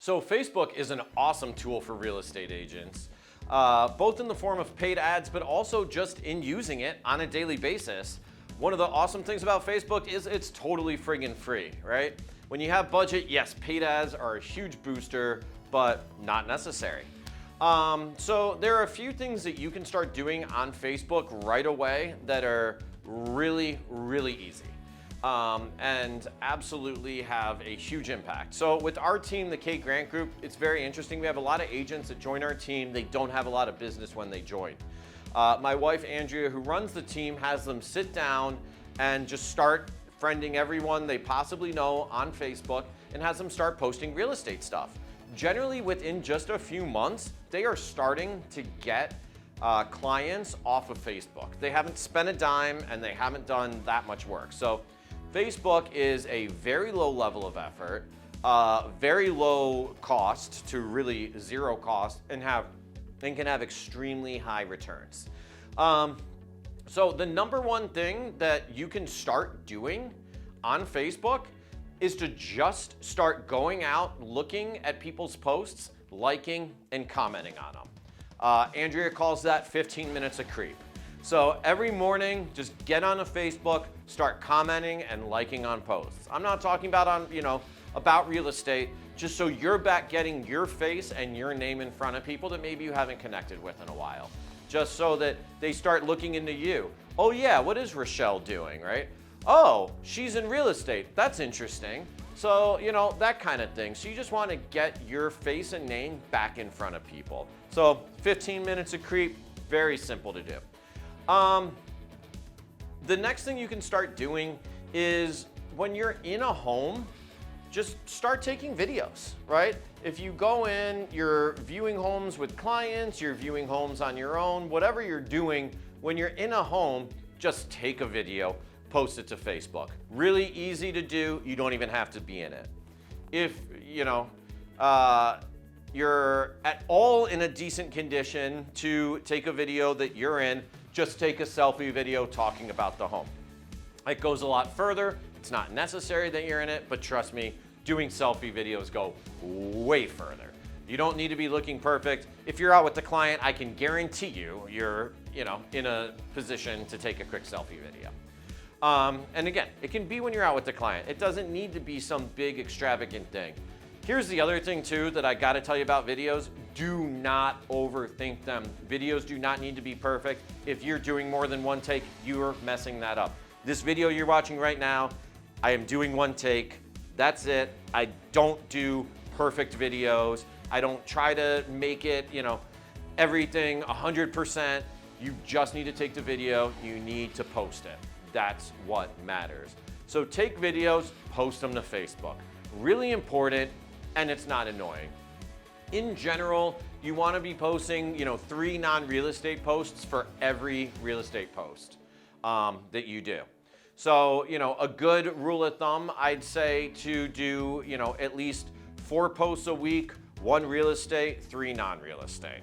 So Facebook is an awesome tool for real estate agents, both in the form of paid ads, but also just in using it on a daily basis. One of the awesome things about Facebook is it's totally friggin' free, right? When you have budget, yes, paid ads are a huge booster, but not necessary. So there are a few things that you can start doing on Facebook right away that are really easy. And absolutely have a huge impact. So with our team, the K Grant Group, it's very interesting. We have a lot of agents that join our team. They don't have a lot of business when they join. My wife, Andrea, who runs the team, has them sit down and just start friending everyone they possibly know on Facebook and has them start posting real estate stuff. Generally, within just a few months, they are starting to get clients off of Facebook. They haven't spent a dime and they haven't done that much work. So Facebook is a very low level of effort, very low cost to really zero cost, and can have extremely high returns. So the number one thing that you can start doing on Facebook is to just start going out, looking at people's posts, liking and commenting on them. Andrea calls that 15 minutes a creep. So every morning, just get on a Facebook, start commenting and liking on posts. I'm not talking about about real estate, just so you're back getting your face and your name in front of people that maybe you haven't connected with in a while. Just so that they start looking into you. Oh yeah, what is Rochelle doing, right? Oh, she's in real estate. That's interesting. So, that kind of thing. So you just want to get your face and name back in front of people. So 15 minutes a creep, very simple to do. The next thing you can start doing is when you're in a home, just start taking videos, right? If you go in, you're viewing homes with clients, you're viewing homes on your own, whatever you're doing, when you're in a home, just take a video, post it to Facebook. Really easy to do, you don't even have to be in it. If, you're at all in a decent condition to take a video that you're in, just take a selfie video talking about the home. It goes a lot further. It's not necessary that you're in it, but trust me, doing selfie videos go way further. You don't need to be looking perfect. If you're out with the client, I can guarantee you're in a position to take a quick selfie video. And again, it can be when you're out with the client. It doesn't need to be some big extravagant thing. Here's the other thing too that I gotta tell you about videos. Do not overthink them. Videos do not need to be perfect. If you're doing more than one take, you're messing that up. This video you're watching right now, I am doing one take. That's it. I don't do perfect videos. I don't try to make it, everything 100%. You just need to take the video. You need to post it. That's what matters. So take videos, post them to Facebook. Really important, and it's not annoying. In general, you want to be posting, 3 non-real estate posts for every real estate post that you do. So, a good rule of thumb, I'd say to do, at least 4 posts a week, 1 real estate, 3 non-real estate.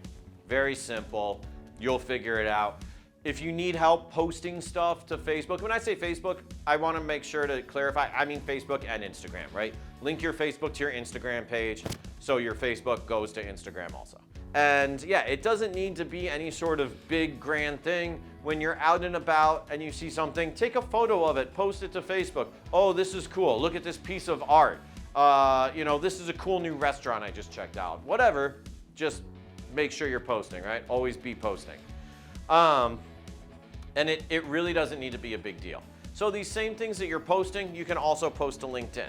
Very simple. You'll figure it out. If you need help posting stuff to Facebook, when I say Facebook, I want to make sure to clarify, I mean Facebook and Instagram, right? Link your Facebook to your Instagram page so your Facebook goes to Instagram also. And yeah, it doesn't need to be any sort of big grand thing. When you're out and about and you see something, take a photo of it, post it to Facebook. Oh, this is cool. Look at this piece of art. This is a cool new restaurant I just checked out. Whatever, just make sure you're posting, right? Always be posting. And it really doesn't need to be a big deal. So these same things that you're posting, you can also post to LinkedIn.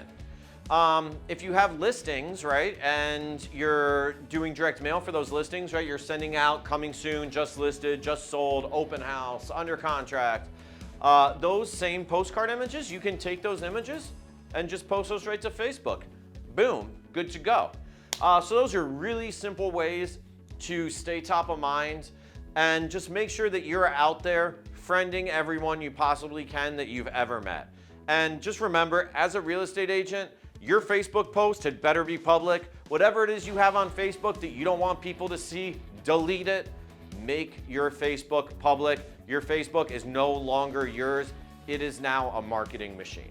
If you have listings, right, and you're doing direct mail for those listings, right, you're sending out coming soon, just listed, just sold, open house, under contract, those same postcard images, you can take those images and just post those right to Facebook. Boom, good to go. So those are really simple ways to stay top of mind and just make sure that you're out there friending everyone you possibly can that you've ever met. And just remember, as a real estate agent, your Facebook post had better be public. Whatever it is you have on Facebook that you don't want people to see, delete it. Make your Facebook public. Your Facebook is no longer yours. It is now a marketing machine.